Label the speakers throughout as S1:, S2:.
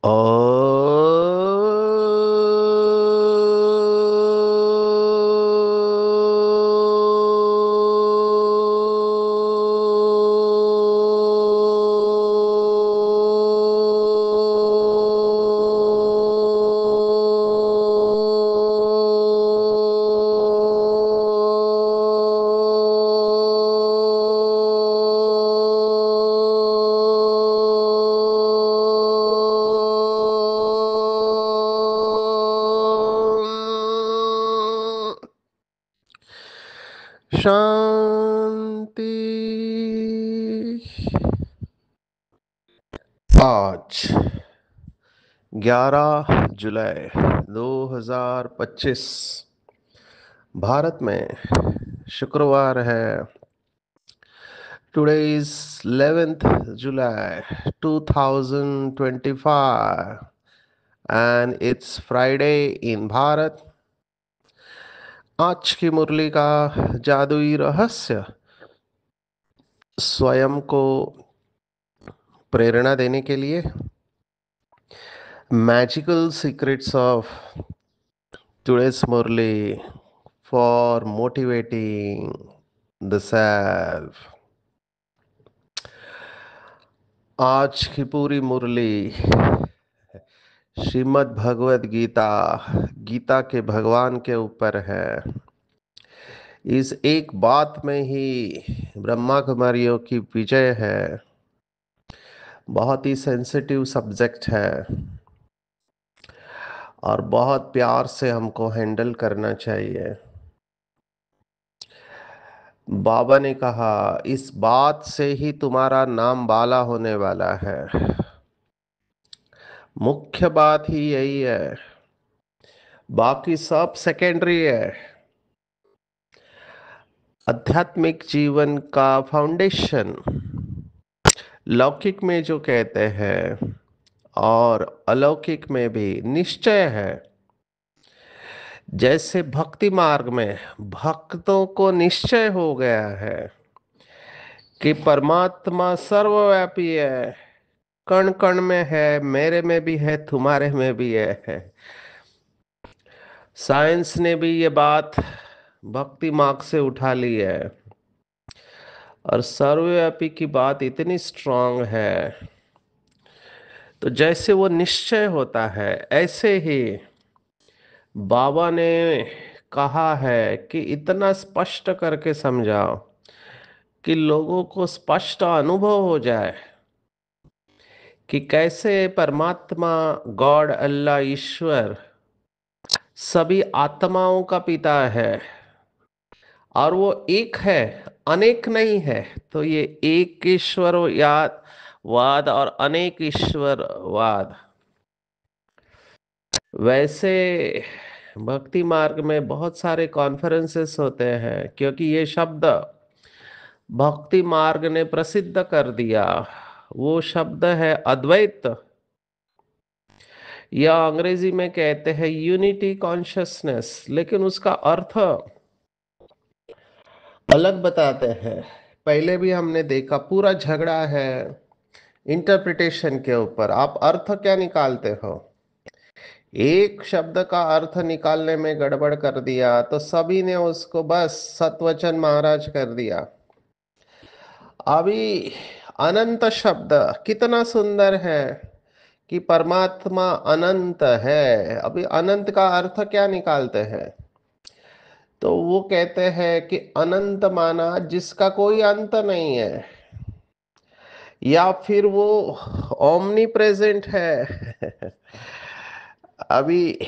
S1: ओ शांति। आज 11 जुलाई 2025 भारत में शुक्रवार है। Today is 11th July 2025 and it's Friday in Bharat. आज की मुरली का जादुई रहस्य स्वयं को प्रेरणा देने के लिए magical secrets of today's Murli for motivating the self. आज की पूरी मुरली श्रीमद् भगवद गीता गीता के भगवान के ऊपर है। इस एक बात में ही ब्रह्मा कुमारियों की विजय है। बहुत ही सेंसिटिव सब्जेक्ट है और बहुत प्यार से हमको हैंडल करना चाहिए। बाबा ने कहा इस बात से ही तुम्हारा नाम बाला होने वाला है। मुख्य बात ही यही है, बाकी सब सेकेंडरी है। आध्यात्मिक जीवन का फाउंडेशन लौकिक में जो कहते हैं और अलौकिक में भी निश्चय है। जैसे भक्ति मार्ग में भक्तों को निश्चय हो गया है कि परमात्मा सर्वव्यापी है, कण कण में है, मेरे में भी है, तुम्हारे में भी है। साइंस ने भी ये बात भक्ति मार्ग से उठा ली है और सर्वव्यापी की बात इतनी स्ट्रांग है। तो जैसे वो निश्चय होता है ऐसे ही बाबा ने कहा है कि इतना स्पष्ट करके समझाओ कि लोगों को स्पष्ट अनुभव हो जाए कि कैसे परमात्मा गॉड अल्लाह ईश्वर सभी आत्माओं का पिता है और वो एक है, अनेक नहीं है। तो ये एक ईश्वर वाद और अनेक ईश्वरवाद, वैसे भक्ति मार्ग में बहुत सारे कॉन्फ्रेंसेस होते हैं क्योंकि ये शब्द भक्ति मार्ग ने प्रसिद्ध कर दिया। वो शब्द है अद्वैत, या अंग्रेजी में कहते हैं यूनिटी कॉन्शियसनेस, लेकिन उसका अर्थ अलग बताते हैं। पहले भी हमने देखा पूरा झगड़ा है इंटरप्रिटेशन के ऊपर। आप अर्थ क्या निकालते हो? एक शब्द का अर्थ निकालने में गड़बड़ कर दिया तो सभी ने उसको बस सतवचन महाराज कर दिया। अभी अनंत शब्द कितना सुंदर है कि परमात्मा अनंत है। अभी अनंत का अर्थ क्या निकालते हैं? तो वो कहते हैं कि अनंत माना जिसका कोई अंत नहीं है, या फिर वो ओमनी प्रेजेंट है। अभी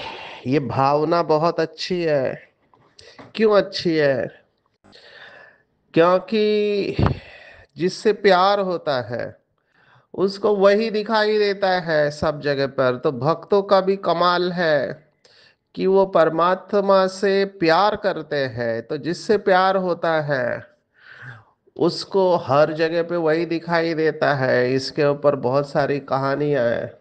S1: ये भावना बहुत अच्छी है। क्यों अच्छी है? क्योंकि जिससे प्यार होता है उसको वही दिखाई देता है सब जगह पर। तो भक्तों का भी कमाल है कि वो परमात्मा से प्यार करते हैं, तो जिससे प्यार होता है उसको हर जगह पे वही दिखाई देता है। इसके ऊपर बहुत सारी कहानियां हैं।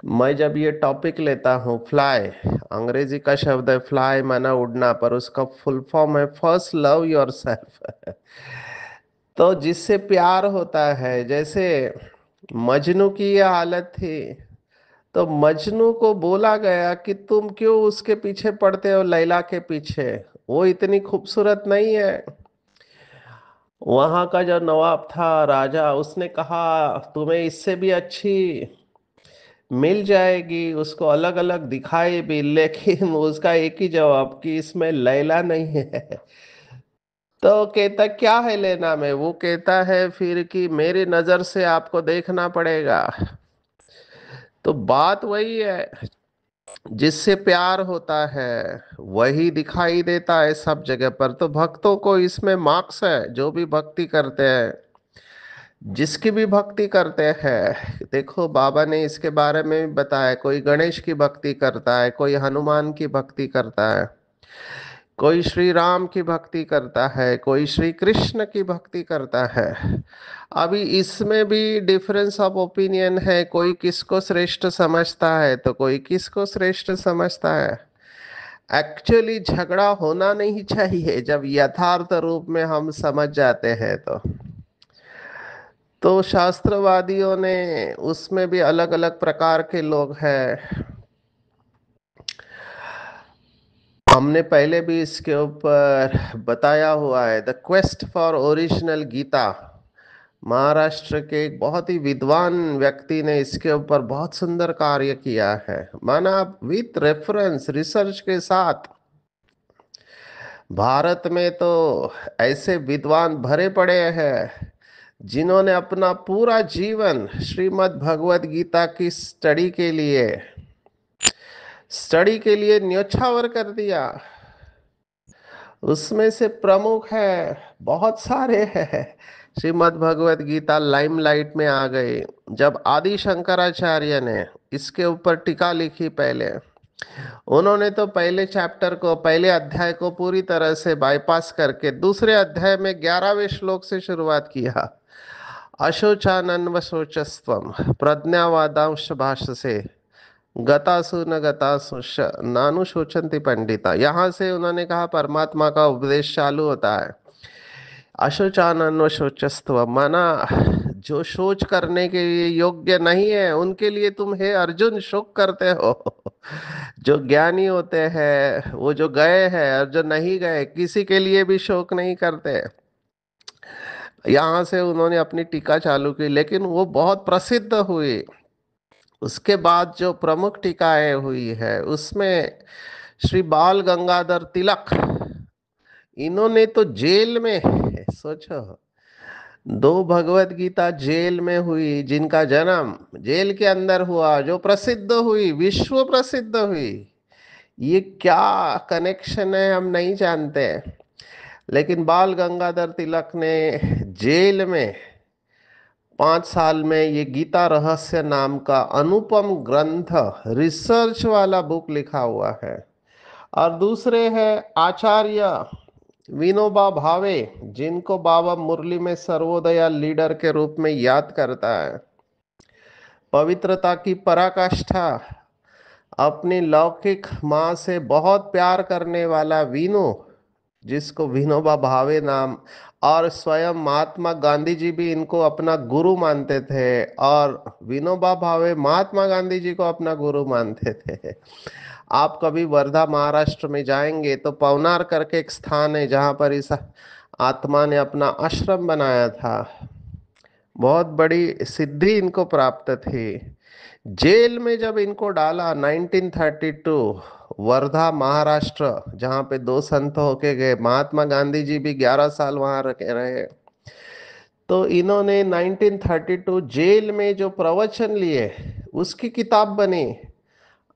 S1: मैं जब ये टॉपिक लेता हूँ फ्लाई, अंग्रेजी का शब्द है फ्लाई माना उड़ना, पर उसका फुल फॉर्म है फर्स्ट लव योर सेल्फ। तो जिससे प्यार होता है, जैसे मजनू की ये हालत थी तो मजनू को बोला गया कि तुम क्यों उसके पीछे पड़ते हो, लैला के पीछे, वो इतनी खूबसूरत नहीं है। वहां का जो नवाब था, राजा, उसने कहा तुम्हें इससे भी अच्छी मिल जाएगी, उसको अलग अलग दिखाई भी, लेकिन उसका एक ही जवाब कि इसमें लैला नहीं है। तो कहता क्या है लेना में, वो कहता है फिर कि मेरी नजर से आपको देखना पड़ेगा। तो बात वही है, जिससे प्यार होता है वही दिखाई देता है सब जगह पर। तो भक्तों को इसमें मार्क्स है, जो भी भक्ति करते हैं, जिसकी भी भक्ति करते हैं। देखो बाबा ने इसके बारे में भी बताया, कोई गणेश की भक्ति करता है, कोई हनुमान की भक्ति करता है, कोई श्री राम की भक्ति करता है, कोई श्री कृष्ण की भक्ति करता है। अभी इसमें भी डिफरेंस ऑफ ओपिनियन है, कोई किसको श्रेष्ठ समझता है तो कोई किसको श्रेष्ठ समझता है। एक्चुअली झगड़ा होना नहीं चाहिए जब यथार्थ रूप में हम समझ जाते हैं। तो शास्त्रवादियों ने उसमें भी अलग अलग प्रकार के लोग हैं। हमने पहले भी इसके ऊपर बताया हुआ है, the quest for original Gita. Maharashtra के एक बहुत ही विद्वान व्यक्ति ने इसके ऊपर बहुत सुंदर कार्य किया है, माना विथ रेफरेंस रिसर्च के साथ। भारत में तो ऐसे विद्वान भरे पड़े हैं जिन्होंने अपना पूरा जीवन श्रीमद् भगवत गीता की स्टडी के लिए न्योछावर कर दिया। उसमें से प्रमुख है, बहुत सारे हैं। श्रीमद् भगवत गीता लाइमलाइट में आ गई जब आदि शंकराचार्य ने इसके ऊपर टीका लिखी। पहले उन्होंने तो पहले अध्याय को पूरी तरह से बाईपास करके दूसरे अध्याय में 11वें श्लोक से शुरुआत किया। अशोचानन्व शोचस्त्वम प्रज्ञावादांश भाषसे गतासु न गतासु नानु शोचंती पंडिता। यहाँ से उन्होंने कहा परमात्मा का उपदेश चालू होता है। अशोचानन्व शोचस्त्व माना जो शोच करने के लिए योग्य नहीं है उनके लिए तुम हे अर्जुन शोक करते हो। जो ज्ञानी होते हैं, वो जो गए हैं और जो नहीं गए, किसी के लिए भी शोक नहीं करते। यहाँ से उन्होंने अपनी टीका चालू की, लेकिन वो बहुत प्रसिद्ध हुई। उसके बाद जो प्रमुख टीकाएं हुई है उसमें श्री बाल गंगाधर तिलक, इन्होंने तो जेल में, सोचो, दो भगवत गीता जेल में हुई, जिनका जन्म जेल के अंदर हुआ, जो प्रसिद्ध हुई, विश्व प्रसिद्ध हुई। ये क्या कनेक्शन है हम नहीं जानते, लेकिन बाल गंगाधर तिलक ने जेल में 5 साल में ये गीता रहस्य नाम का अनुपम ग्रंथ, रिसर्च वाला बुक लिखा हुआ है। और दूसरे हैं आचार्य विनोबा भावे, जिनको बाबा मुरली में सर्वोदया लीडर के रूप में याद करता है। पवित्रता की पराकाष्ठा, अपनी लौकिक माँ से बहुत प्यार करने वाला वीनू, जिसको विनोबा भावे नाम, और स्वयं महात्मा गांधी जी भी इनको अपना गुरु मानते थे, और विनोबा भावे महात्मा गांधी जी को अपना गुरु मानते थे। आप कभी वर्धा महाराष्ट्र में जाएंगे तो पवनार करके एक स्थान है जहां पर इस आत्मा ने अपना आश्रम बनाया था। बहुत बड़ी सिद्धि इनको प्राप्त थी। जेल में जब इनको डाला 1932, वर्धा महाराष्ट्र, जहां पे दो संत होके गए, महात्मा गांधी जी भी 11 साल वहां रहे। तो इन्होंने 1932 जेल में जो प्रवचन लिए उसकी किताब बनी।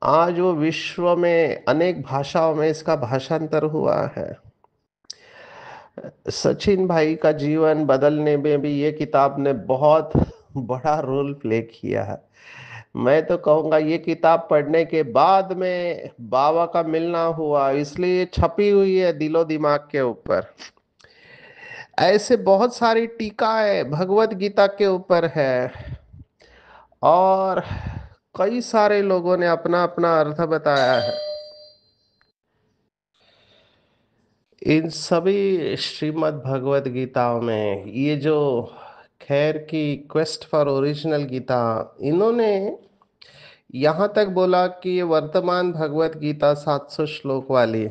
S1: आज वो विश्व में अनेक भाषाओं में इसका भाषांतर हुआ है। सचिन भाई का जीवन बदलने में भी ये किताब ने बहुत बड़ा रोल प्ले किया है। मैं तो कहूँगा ये किताब पढ़ने के बाद में बाबा का मिलना हुआ, इसलिए छपी हुई है दिलो दिमाग के ऊपर। ऐसे बहुत सारी टीकाएं भगवत गीता के ऊपर है, और कई सारे लोगों ने अपना अपना अर्थ बताया है। इन सभी श्रीमद् भगवत गीताओं में ये जो खैर की क्वेस्ट फॉर ओरिजिनल गीता, इन्होंने यहाँ तक बोला कि ये वर्तमान भगवत गीता 700 श्लोक वाली,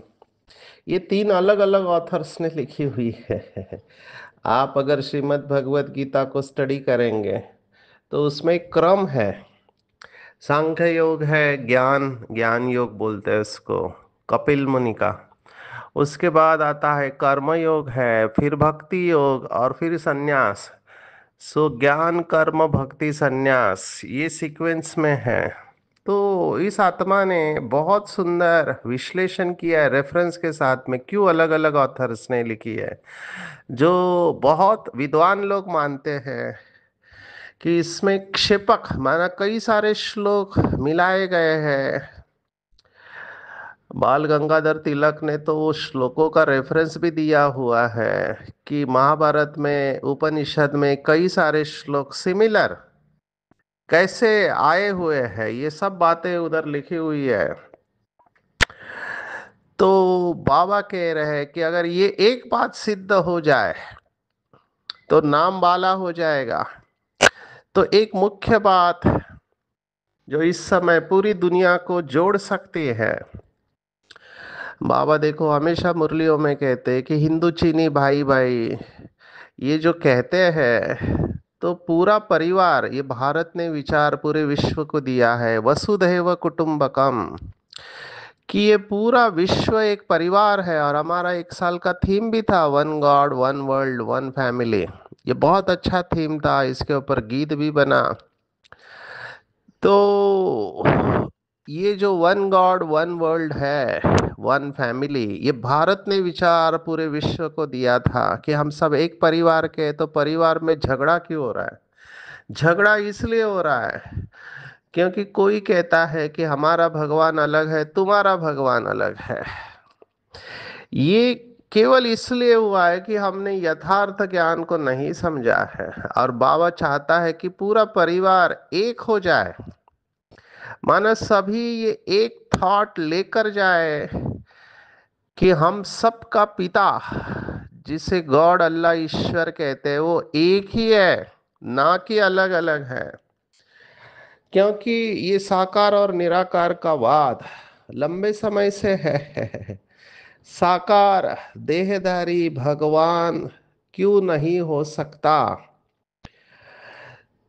S1: ये तीन अलग अलग ऑथर्स ने लिखी हुई है। आप अगर श्रीमद् भगवत गीता को स्टडी करेंगे तो उसमें एक क्रम है। सांख्य योग है, ज्ञान ज्ञान योग बोलते हैं उसको, कपिल मुनि का। उसके बाद आता है कर्म योग है, फिर भक्ति योग और फिर संन्यास। सो ज्ञान कर्म भक्ति संन्यास ये सीक्वेंस में है। तो इस आत्मा ने बहुत सुंदर विश्लेषण किया है रेफरेंस के साथ में, क्यों अलग अलग ऑथर्स ने लिखी है। जो बहुत विद्वान लोग मानते हैं कि इसमें क्षेपक माना कई सारे श्लोक मिलाए गए हैं। बाल गंगाधर तिलक ने तो वो श्लोकों का रेफरेंस भी दिया हुआ है कि महाभारत में उपनिषद में कई सारे श्लोक सिमिलर कैसे आए हुए हैं, ये सब बातें उधर लिखी हुई है। तो बाबा कह रहे हैं कि अगर ये एक बात सिद्ध हो जाए तो नाम वाला हो जाएगा। तो एक मुख्य बात जो इस समय पूरी दुनिया को जोड़ सकती है, बाबा देखो हमेशा मुरलियों में कहते हैं कि हिंदू चीनी भाई भाई, ये जो कहते हैं तो पूरा परिवार, ये भारत ने विचार पूरे विश्व को दिया है वसुधैव कुटुंबकम, कि ये पूरा विश्व एक परिवार है। और हमारा एक साल का थीम भी था one God one world one family, ये बहुत अच्छा थीम था, इसके ऊपर गीत भी बना। तो ये जो वन गॉड वन वर्ल्ड है वन फैमिली, ये भारत ने विचार पूरे विश्व को दिया था कि हम सब एक परिवार के। तो परिवार में झगड़ा क्यों हो रहा है? झगड़ा इसलिए हो रहा है क्योंकि कोई कहता है कि हमारा भगवान अलग है, तुम्हारा भगवान अलग है। ये केवल इसलिए हुआ है कि हमने यथार्थ ज्ञान को नहीं समझा है। और बाबा चाहता है कि पूरा परिवार एक हो जाए, माना सभी ये एक थॉट लेकर जाए कि हम सबका पिता, जिसे गॉड अल्लाह ईश्वर कहते हैं, वो एक ही है, ना कि अलग अलग है। क्योंकि ये साकार और निराकार का वाद लंबे समय से है। साकार देहधारी भगवान क्यों नहीं हो सकता?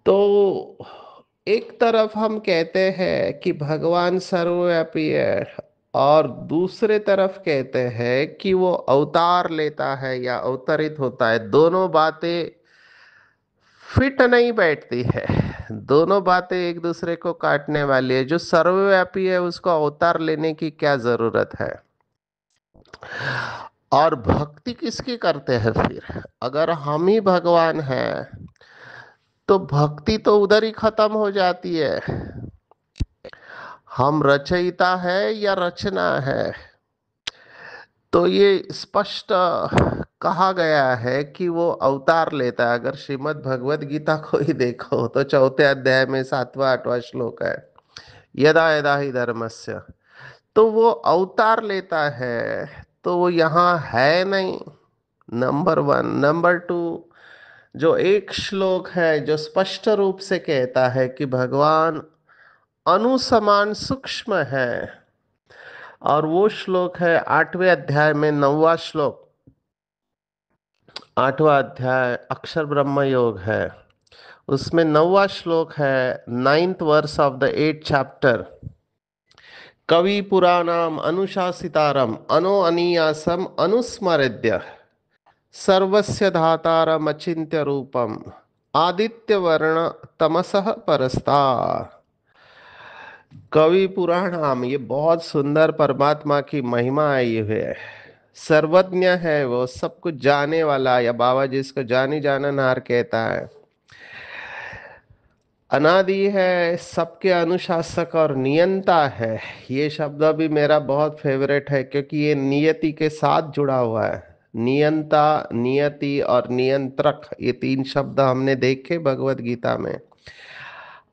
S1: तो एक तरफ हम कहते हैं कि भगवान सर्वव्यापी है, और दूसरे तरफ कहते हैं कि वो अवतार लेता है या अवतरित होता है। दोनों बातें फिट नहीं बैठती है, दोनों बातें एक दूसरे को काटने वाली है। जो सर्वव्यापी है उसको अवतार लेने की क्या जरूरत है? और भक्ति किसकी करते हैं फिर? अगर हम ही भगवान हैं तो भक्ति तो उधर ही खत्म हो जाती है। हम रचयिता है या रचना है? तो ये स्पष्ट कहा गया है कि वो अवतार लेता है। अगर श्रीमद् भगवत गीता को ही देखो तो चौथे अध्याय में 7वां 8वां श्लोक है, यदा यदा ही धर्मस्य। तो वो अवतार लेता है, तो वो यहाँ है नहीं, नंबर वन। नंबर टू, जो एक श्लोक है जो स्पष्ट रूप से कहता है कि भगवान अनुसमान सूक्ष्म है, और वो श्लोक है 8वें अध्याय में 9वां श्लोक। 8वां अध्याय अक्षर ब्रह्म योग है, उसमें 9वां श्लोक है, 9th verse of the 8th chapter. कवि पुराणम अनुशासितारम अनो अनीयासम अनुस्मरेद्य सर्वस्य धातारम अचिंत्य रूपम आदित्य वर्ण तमसः परस्तार। कवि पुराणम, ये बहुत सुंदर परमात्मा की महिमा आई हुई है। सर्वज्ञ है, वो सब कुछ जाने वाला, या बाबा जिसको जानी जाननहार कहता है। अनादि है, सबके अनुशासक और नियंता है। ये शब्द भी मेरा बहुत फेवरेट है क्योंकि ये नियति के साथ जुड़ा हुआ है। नियंता, नियति और नियंत्रक, ये तीन शब्द हमने देखे भगवत गीता में।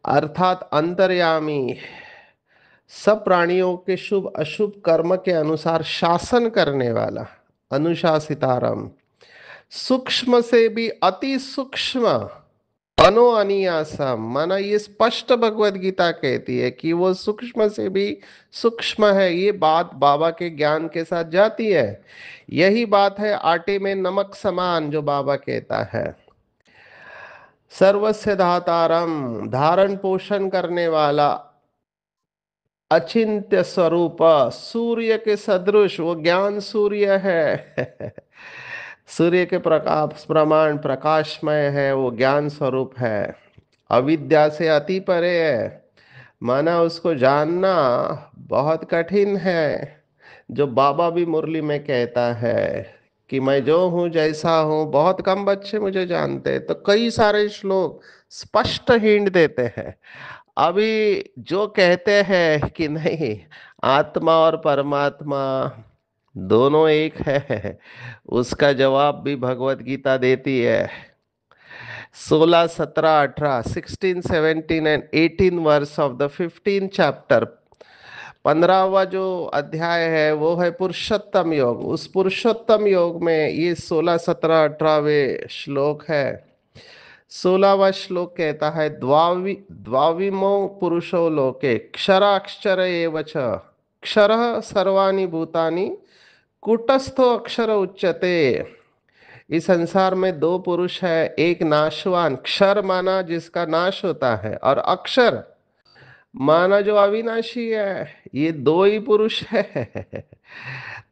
S1: अर्थात अंतर्यामी, सब प्राणियों के शुभ अशुभ कर्म के अनुसार शासन करने वाला, अनुशासितारम। सूक्ष्म से भी अति सूक्ष्म मनो अनियासम, माना ये स्पष्ट भगवत गीता कहती है कि वो सूक्ष्म से भी सूक्ष्म है। ये बात बाबा के ज्ञान के साथ जाती है। यही बात है आटे में नमक समान जो बाबा कहता है। सर्वस्य धातारम, धारण पोषण करने वाला, अचिंत्य स्वरूप, सूर्य के सदृश, वो ज्ञान सूर्य है। सूर्य के प्रकाश प्रमाण प्रकाशमय है, वो ज्ञान स्वरूप है, अविद्या से अति परे है। माना उसको जानना बहुत कठिन है। जो बाबा भी मुरली में कहता है कि मैं जो हूं जैसा हूं, बहुत कम बच्चे मुझे जानते हैं। तो कई सारे श्लोक स्पष्ट हिंट देते हैं। अभी जो कहते हैं कि नहीं, आत्मा और परमात्मा दोनों एक है, उसका जवाब भी भगवत गीता देती है। 16, 17, 18, 16, 17 and 18 verse of the 15 chapter, 15वां जो अध्याय है वो है पुरुषोत्तम योग। उस पुरुषोत्तम योग में ये 16, 17, 18वें श्लोक है। 16वां श्लोक कहता है, द्वाविमो पुरुषो लोके क्षराक्षर एव च, क्षरः सर्वाणि भूतानि कूटस्थो अक्षर उच्यते। इस संसार में दो पुरुष है, एक नाशवान, क्षर माना जिसका नाश होता है, और अक्षर माना जो अविनाशी है। ये दो ही पुरुष है।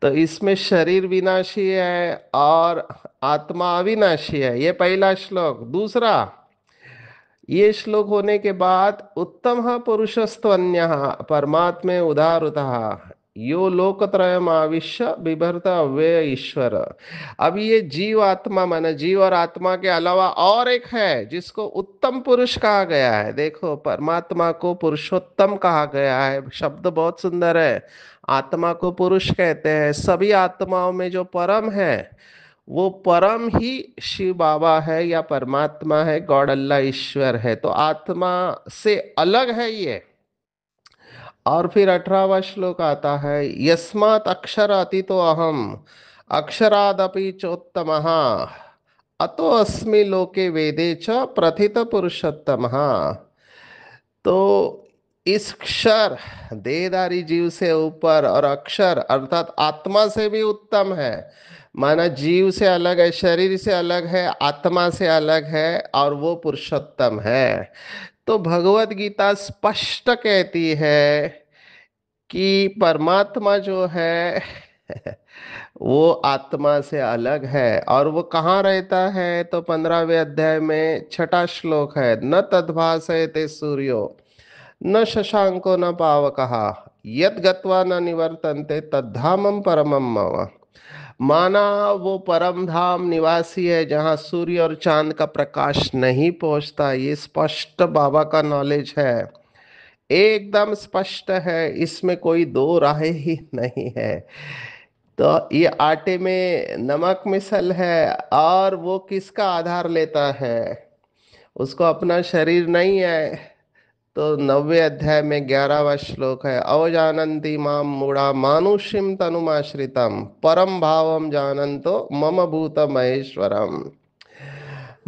S1: तो इसमें शरीर विनाशी है और आत्मा अविनाशी है। ये पहला श्लोक। दूसरा, ये श्लोक होने के बाद, उत्तम पुरुषस्त्वन्य परमात्मे उदारुतः यो लोकत्रयम आविश्य बिभर्त अव्यय ईश्वर। अब ये जीव आत्मा माना जीव और आत्मा के अलावा और एक है जिसको उत्तम पुरुष कहा गया है। देखो, परमात्मा को पुरुषोत्तम कहा गया है, शब्द बहुत सुंदर है। आत्मा को पुरुष कहते हैं। सभी आत्माओं में जो परम है वो परम ही शिव बाबा है या परमात्मा है, गॉड अल्लाह ईश्वर है। तो आत्मा से अलग है ये। और फिर 18वां श्लोक आता है, यस्मात् अक्षर अतीतो अहम अक्षरादपि चोत्तमः अतो अस्मि लोके वेदे च प्रथित पुरुषोत्तमः। तो इस क्षर, देहधारी जीव से ऊपर, और अक्षर अर्थात आत्मा से भी उत्तम है। माना जीव से अलग है, शरीर से अलग है, आत्मा से अलग है, और वो पुरुषोत्तम है। तो भगवत गीता स्पष्ट कहती है कि परमात्मा जो है वो आत्मा से अलग है। और वो कहाँ रहता है? तो 15वें अध्याय में 6ठा श्लोक है, न तद्भासयते सूर्यो न शशांको न पावकः यद गत्वा न निवर्तन्ते तद्धामम परमम मम। माना वो परम धाम निवासी है जहाँ सूर्य और चांद का प्रकाश नहीं पहुंचता। ये स्पष्ट बाबा का नॉलेज है, एकदम स्पष्ट है, इसमें कोई दो राय ही नहीं है। तो ये आटे में नमक मिसल है, और वो किसका आधार लेता है? उसको अपना शरीर नहीं है। तो 90वें अध्याय में 11वां श्लोक है, अवजानन्ति माम मूढ़ा मानुष्यम तनुमाश्रितम परम भावम जानन्तो मम भूत महेश्वरम।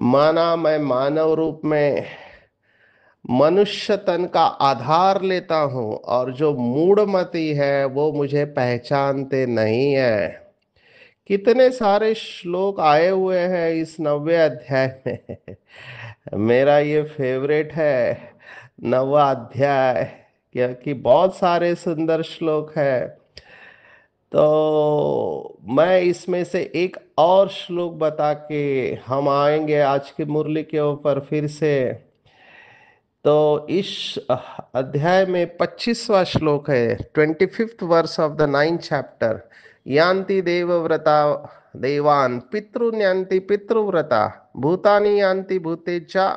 S1: माना मैं मानव रूप में मनुष्य तन का आधार लेता हूं, और जो मूढ़मति है वो मुझे पहचानते नहीं है। कितने सारे श्लोक आए हुए हैं इस 90वें अध्याय में। मेरा ये फेवरेट है 9वां अध्याय, क्योंकि बहुत सारे सुंदर श्लोक है। तो मैं इसमें से एक और श्लोक बता के हम आएंगे आज की मुरली के ऊपर फिर से। तो इस अध्याय में 25वां श्लोक है, 25th verse of the 9th chapter. यान्ति देवव्रता देवान पितॄन यान्ति पितृव्रता भूतानि यान्ति भूतेजा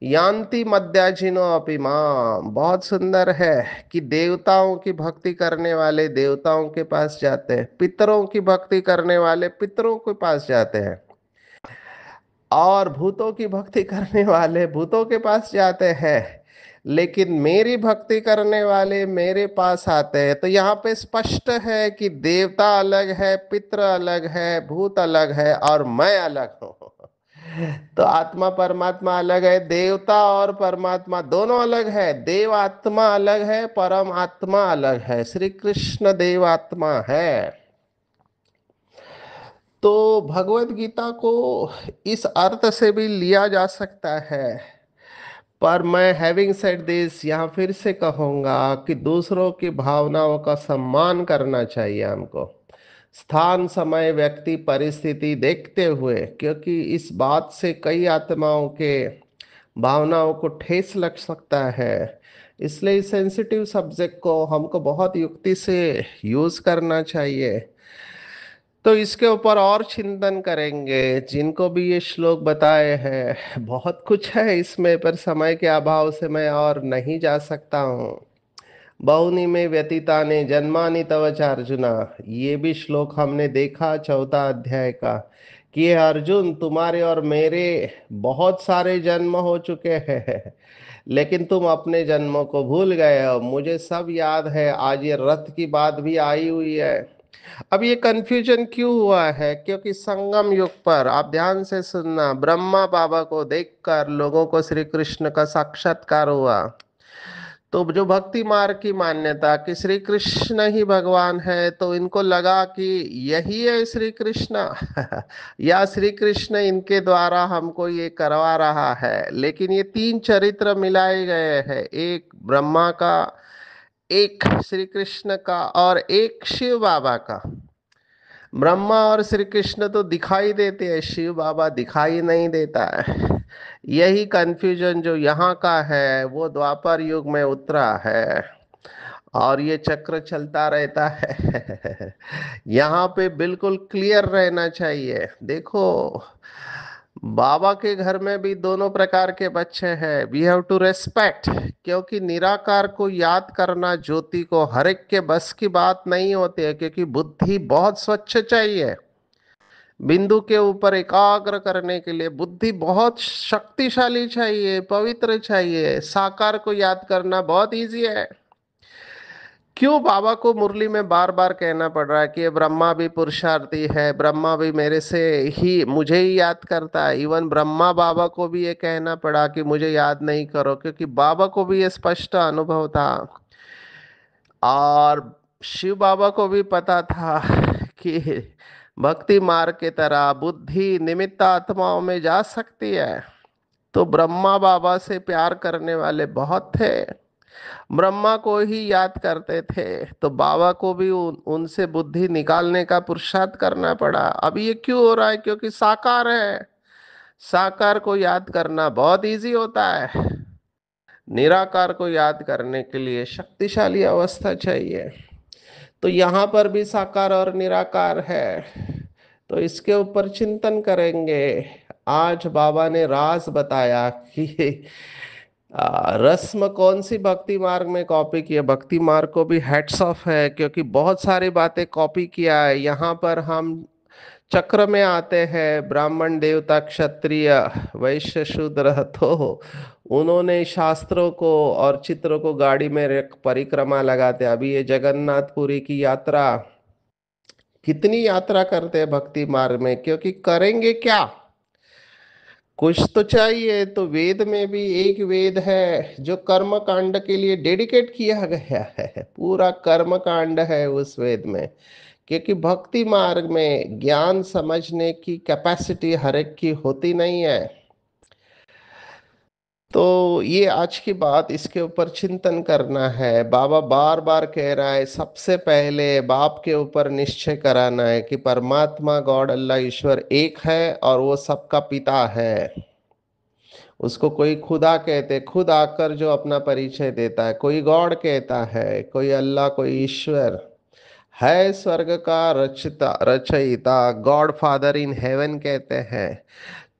S1: यान्ति मद्याजिनो अपि माम। बहुत सुंदर है कि देवताओं की भक्ति करने वाले देवताओं के पास जाते हैं, पितरों की भक्ति करने वाले पितरों के पास जाते हैं, और भूतों की भक्ति करने वाले भूतों के पास जाते हैं। लेकिन मेरी भक्ति करने वाले मेरे पास आते हैं। तो यहाँ पे स्पष्ट है कि देवता अलग है, पितृ अलग है, भूत अलग है, और मैं अलग हूँ। तो आत्मा परमात्मा अलग है, देवता और परमात्मा दोनों अलग है। देव आत्मा अलग है, परम आत्मा अलग है। श्री कृष्ण देव आत्मा है। तो भगवत गीता को इस अर्थ से भी लिया जा सकता है, पर मैं हैविंग सेड दिस यहाँ फिर से कहूंगा कि दूसरों की भावनाओं का सम्मान करना चाहिए हमको, स्थान समय व्यक्ति परिस्थिति देखते हुए, क्योंकि इस बात से कई आत्माओं के भावनाओं को ठेस लग सकता है। इसलिए इस सेंसिटिव सब्जेक्ट को हमको बहुत युक्ति से यूज करना चाहिए। तो इसके ऊपर और चिंतन करेंगे। जिनको भी ये श्लोक बताए हैं, बहुत कुछ है इसमें, पर समय के अभाव से मैं और नहीं जा सकता हूँ। बहुनी में व्यतीताने जन्मानि तव च अर्जुना, ये भी श्लोक हमने देखा 14 अध्याय का, कि ये अर्जुन तुम्हारे और मेरे बहुत सारे जन्म हो चुके हैं, लेकिन तुम अपने जन्मों को भूल गए हो। मुझे सब याद है, आज ये रथ की बात भी आई हुई है। अब ये कंफ्यूजन क्यों हुआ है? क्योंकि संगम युग पर, आप ध्यान से सुनना, ब्रह्मा बाबा को देखकर लोगों को श्री कृष्ण का साक्षात्कार हुआ। तो जो भक्ति मार्ग की मान्यता कि श्री कृष्ण ही भगवान है, तो इनको लगा कि यही है श्री कृष्ण या श्री कृष्ण इनके द्वारा हमको ये करवा रहा है। लेकिन ये तीन चरित्र मिलाए गए हैं, एक ब्रह्मा का, एक श्री कृष्ण का, और एक शिव बाबा का। ब्रह्मा और श्री कृष्ण तो दिखाई देते हैं, शिव बाबा दिखाई नहीं देता है। यही कंफ्यूजन जो यहाँ का है वो द्वापर युग में उतरा है, और ये चक्र चलता रहता है। यहाँ पे बिल्कुल क्लियर रहना चाहिए। देखो, बाबा के घर में भी दोनों प्रकार के बच्चे हैं, वी हैव टू रेस्पेक्ट, क्योंकि निराकार को याद करना ज्योति को हर एक के बस की बात नहीं होती है, क्योंकि बुद्धि बहुत स्वच्छ चाहिए। बिंदु के ऊपर एकाग्र करने के लिए बुद्धि बहुत शक्तिशाली चाहिए, पवित्र चाहिए। साकार को याद करना बहुत इजी है। क्यों बाबा को मुरली में बार बार कहना पड़ रहा है कि ये ब्रह्मा भी पुरुषार्थी है, ब्रह्मा भी मेरे से ही, मुझे ही याद करता है। इवन ब्रह्मा बाबा को भी ये कहना पड़ा कि मुझे याद नहीं करो, क्योंकि बाबा को भी ये स्पष्ट अनुभव था, और शिव बाबा को भी पता था कि भक्ति मार्ग की तरह बुद्धि निमित्त आत्माओं में जा सकती है। तो ब्रह्मा बाबा से प्यार करने वाले बहुत थे, ब्रह्मा को ही याद करते थे, तो बाबा को भी उनसे बुद्धि निकालने का पुरुषार्थ करना पड़ा। अब ये क्यों हो रहा है? क्योंकि साकार है। साकार को याद करना बहुत इजी होता है, निराकार को याद करने के लिए शक्तिशाली अवस्था चाहिए। तो यहाँ पर भी साकार और निराकार है, तो इसके ऊपर चिंतन करेंगे। आज बाबा ने राज बताया कि रस्म कौन सी भक्ति मार्ग में कॉपी की है। भक्ति मार्ग को भी हेड्स ऑफ है, क्योंकि बहुत सारी बातें कॉपी किया है। यहाँ पर हम चक्र में आते हैं, ब्राह्मण देवता क्षत्रिय वैश्य शूद्र, तो उन्होंने शास्त्रों को और चित्रों को गाड़ी में रख परिक्रमा लगाते। अभी ये जगन्नाथपुरी की यात्रा, कितनी यात्रा करते हैं भक्ति मार्ग में, क्योंकि करेंगे क्या, कुछ तो चाहिए। तो वेद में भी एक वेद है जो कर्म कांड के लिए डेडिकेट किया गया है, पूरा कर्म कांड है उस वेद में, क्योंकि भक्ति मार्ग में ज्ञान समझने की कैपेसिटी हर एक की होती नहीं है। तो ये आज की बात, इसके ऊपर चिंतन करना है। बाबा बार बार कह रहा है, सबसे पहले बाप के ऊपर निश्चय कराना है कि परमात्मा गॉड अल्लाह ईश्वर एक है, और वो सबका पिता है। उसको कोई खुदा कहते, खुद आकर जो अपना परिचय देता है। कोई गॉड कहता है, कोई अल्लाह, कोई ईश्वर है, स्वर्ग का रचता रचयिता, गॉड फादर इन हेवन कहते हैं।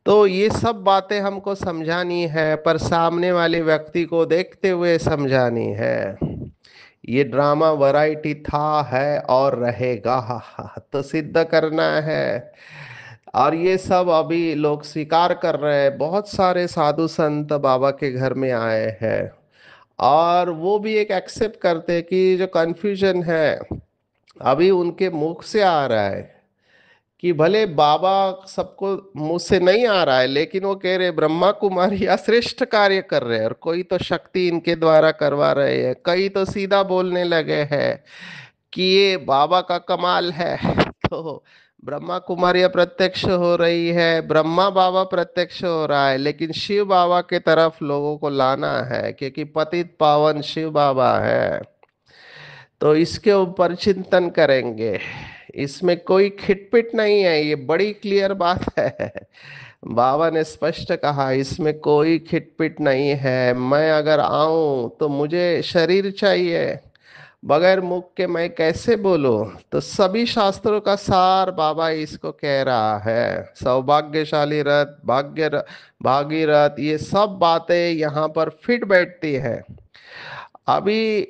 S1: तो ये सब बातें हमको समझानी है, पर सामने वाले व्यक्ति को देखते हुए समझानी है। ये ड्रामा वैरायटी था, है और रहेगा, तो सिद्ध करना है। और ये सब अभी लोग स्वीकार कर रहे हैं। बहुत सारे साधु संत बाबा के घर में आए हैं, और वो भी एक एक्सेप्ट करते हैं कि जो कन्फ्यूजन है अभी उनके मुख से आ रहा है, कि भले बाबा सबको मुंह से नहीं आ रहा है, लेकिन वो कह रहे ब्रह्मा कुमारी श्रेष्ठ कार्य कर रहे हैं, और कोई तो शक्ति इनके द्वारा करवा रहे हैं, कई तो सीधा बोलने लगे हैं कि ये बाबा का कमाल है। तो ब्रह्मा कुमारी प्रत्यक्ष हो रही है, ब्रह्मा बाबा प्रत्यक्ष हो रहा है, लेकिन शिव बाबा के तरफ लोगों को लाना है, क्योंकि पतित पावन शिव बाबा है। तो इसके ऊपर चिंतन करेंगे। इसमें कोई खिटपिट नहीं है, ये बड़ी क्लियर बात है। बाबा ने स्पष्ट कहा इसमें कोई खिटपिट नहीं है। मैं अगर आऊं तो मुझे शरीर चाहिए, बगैर मुख के मैं कैसे बोलूं? तो सभी शास्त्रों का सार बाबा इसको कह रहा है। सौभाग्यशाली रथ, भागीरथ, ये सब बातें यहाँ पर फिट बैठती है। अभी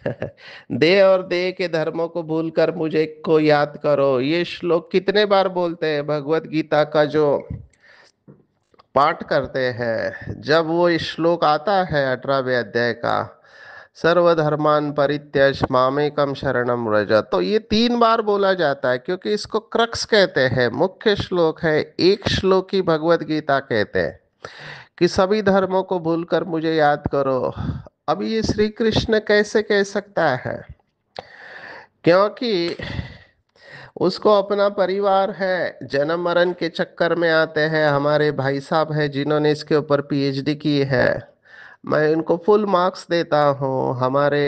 S1: देह और देह के धर्मों को भूलकर मुझे को याद करो, ये श्लोक कितने बार बोलते हैं भगवत गीता का जो पाठ करते हैं। जब वो श्लोक आता है 18वें अध्याय का, सर्वधर्मान परित्यज मामेकम शरणम व्रज, तो ये 3 बार बोला जाता है, क्योंकि इसको क्रक्स कहते हैं, मुख्य श्लोक है, एक श्लोक ही भगवत गीता कहते हैं कि सभी धर्मों को भूलकर मुझे याद करो। अब ये श्री कृष्ण कैसे कह सकता है? क्योंकि उसको अपना परिवार है, जन्म मरण के चक्कर में आते हैं। हमारे भाई साहब हैं जिन्होंने इसके ऊपर पीएचडी की है, मैं उनको फुल मार्क्स देता हूँ। हमारे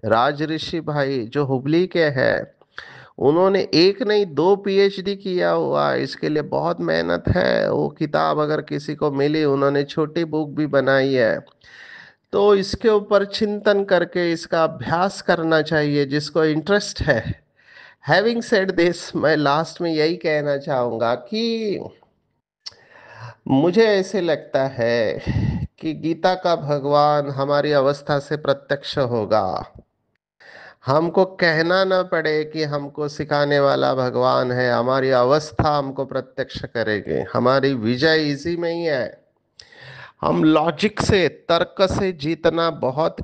S1: राज ऋषि भाई जो हुबली के हैं, उन्होंने एक नहीं 2 पीएचडी किया हुआ, इसके लिए बहुत मेहनत है। वो किताब अगर किसी को मिली, उन्होंने छोटी बुक भी बनाई है। तो इसके ऊपर चिंतन करके इसका अभ्यास करना चाहिए जिसको इंटरेस्ट है। हैविंग सेड दिस, मैं लास्ट में यही कहना चाहूंगा कि मुझे ऐसे लगता है कि गीता का भगवान हमारी अवस्था से प्रत्यक्ष होगा। हमको कहना ना पड़े कि हमको सिखाने वाला भगवान है, हमारी अवस्था हमको प्रत्यक्ष करेगी। हमारी विजय इसी में ही है। हम लॉजिक से, तर्क से जीतना बहुत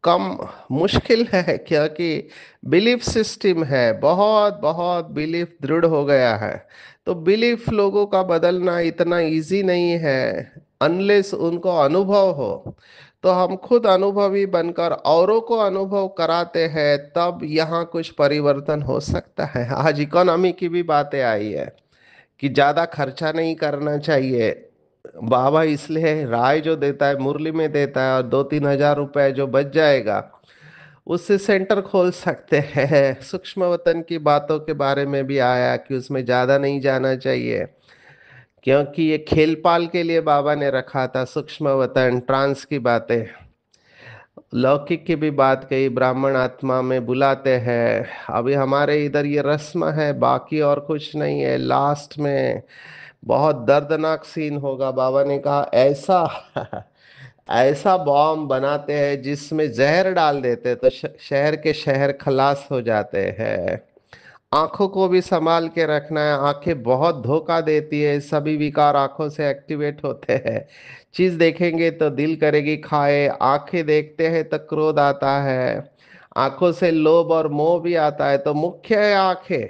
S1: कम मुश्किल है, क्योंकि बिलीफ सिस्टम है, बहुत बहुत बिलीफ दृढ़ हो गया है। तो बिलीफ लोगों का बदलना इतना इजी नहीं है, अनलेस उनको अनुभव हो। तो हम खुद अनुभवी बनकर औरों को अनुभव कराते हैं, तब यहाँ कुछ परिवर्तन हो सकता है। आज इकोनॉमी की भी बातें आई है कि ज्यादा खर्चा नहीं करना चाहिए। बाबा इसलिए राय जो देता है मुरली में देता है, और 2-3 हज़ार रुपए जो बच जाएगा उससे सेंटर खोल सकते हैं। सूक्ष्म वतन की बातों के बारे में भी आया कि उसमें ज्यादा नहीं जाना चाहिए, क्योंकि ये खेलपाल के लिए बाबा ने रखा था। सूक्ष्म वतन ट्रांस की बातें, लौकिक की भी बात कही, ब्राह्मण आत्मा में बुलाते हैं। अभी हमारे इधर ये रस्म है, बाकी और कुछ नहीं है। लास्ट में बहुत दर्दनाक सीन होगा। बाबा ने कहा ऐसा ऐसा बॉम्ब बनाते हैं जिसमें जहर डाल देते हैं, तो शहर के शहर खलास हो जाते हैं। आंखों को भी संभाल के रखना है, आंखें बहुत धोखा देती है, सभी विकार आंखों से एक्टिवेट होते हैं। चीज देखेंगे तो दिल करेगी खाए, आंखें देखते हैं तो क्रोध आता है, आंखों से लोभ और मोह भी आता है। तो मुख्य है आंखें,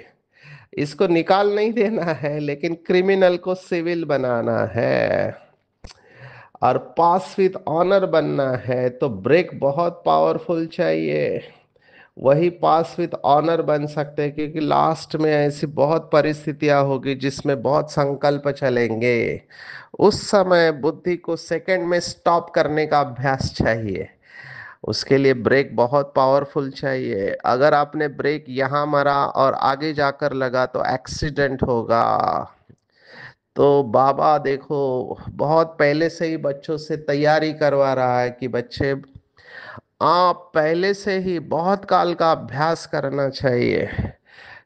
S1: इसको निकाल नहीं देना है, लेकिन क्रिमिनल को सिविल बनाना है और पास विथ ऑनर बनना है। तो ब्रेक बहुत पावरफुल चाहिए, वही पास विथ ऑनर बन सकते हैं, क्योंकि लास्ट में ऐसी बहुत परिस्थितियां होगी जिसमें बहुत संकल्प चलेंगे। उस समय बुद्धि को सेकंड में स्टॉप करने का अभ्यास चाहिए। उसके लिए ब्रेक बहुत पावरफुल चाहिए। अगर आपने ब्रेक यहाँ मारा और आगे जाकर लगा तो एक्सीडेंट होगा। तो बाबा देखो बहुत पहले से ही बच्चों से तैयारी करवा रहा है कि बच्चे, आप पहले से ही बहुत काल का अभ्यास करना चाहिए।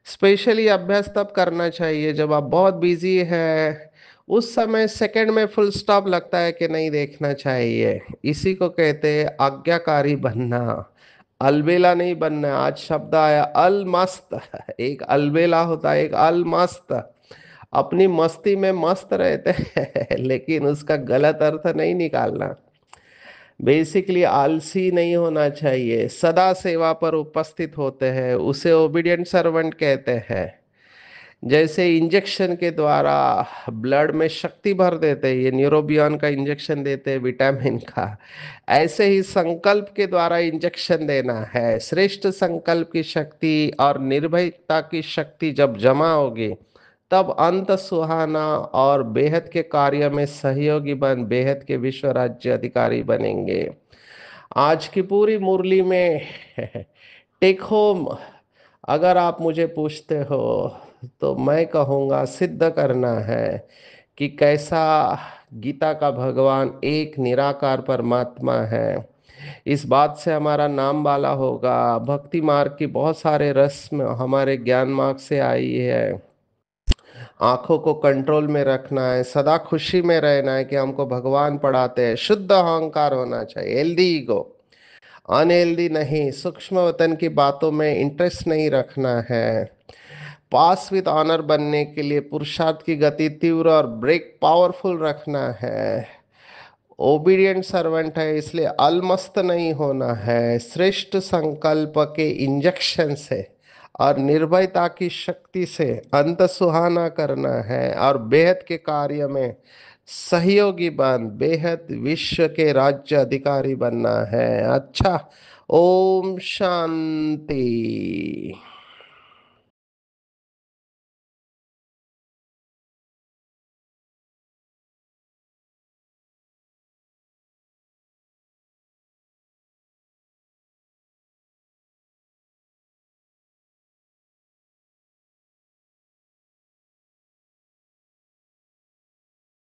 S1: स्पेशली अभ्यास तब करना चाहिए जब आप बहुत बिजी है। उस समय सेकंड में फुल स्टॉप लगता है कि नहीं देखना चाहिए। इसी को कहते हैं आज्ञाकारी बनना, अलबेला नहीं बनना। आज शब्द आया अल मस्त, एक अलबेला होता है, एक अल मस्त। अपनी मस्ती में मस्त रहते हैं लेकिन उसका गलत अर्थ नहीं निकालना। बेसिकली आलसी नहीं होना चाहिए, सदा सेवा पर उपस्थित होते हैं, उसे ओबीडियंट सर्वेंट कहते हैं। जैसे इंजेक्शन के द्वारा ब्लड में शक्ति भर देते हैं, ये न्यूरोबियन का इंजेक्शन देते हैं विटामिन का, ऐसे ही संकल्प के द्वारा इंजेक्शन देना है। श्रेष्ठ संकल्प की शक्ति और निर्भयता की शक्ति जब जमा होगी, तब अंत सुहाना और बेहद के कार्य में सहयोगी बन बेहद के विश्व राज्य अधिकारी बनेंगे। आज की पूरी मुरली में टेक होम अगर आप मुझे पूछते हो तो मैं कहूँगा सिद्ध करना है कि कैसा गीता का भगवान एक निराकार परमात्मा है। इस बात से हमारा नाम वाला होगा। भक्ति मार्ग की बहुत सारे रस्म हमारे ज्ञान मार्ग से आई है। आंखों को कंट्रोल में रखना है, सदा खुशी में रहना है कि हमको भगवान पढ़ाते हैं। शुद्ध अहंकार होना चाहिए, हेल्दी ईगो, अनहेल्दी नहीं। सूक्ष्म वतन की बातों में इंटरेस्ट नहीं रखना है। पास विद ऑनर बनने के लिए पुरुषार्थ की गति तीव्र और ब्रेक पावरफुल रखना है। ओबीडियंट सर्वेंट है, इसलिए अलमस्त नहीं होना है। श्रेष्ठ संकल्प के इंजेक्शन से और निर्भयता की शक्ति से अंत सुहाना करना है और बेहद के कार्य में सहयोगी बन बेहद विश्व के राज्य अधिकारी बनना है। अच्छा, ओम शांति।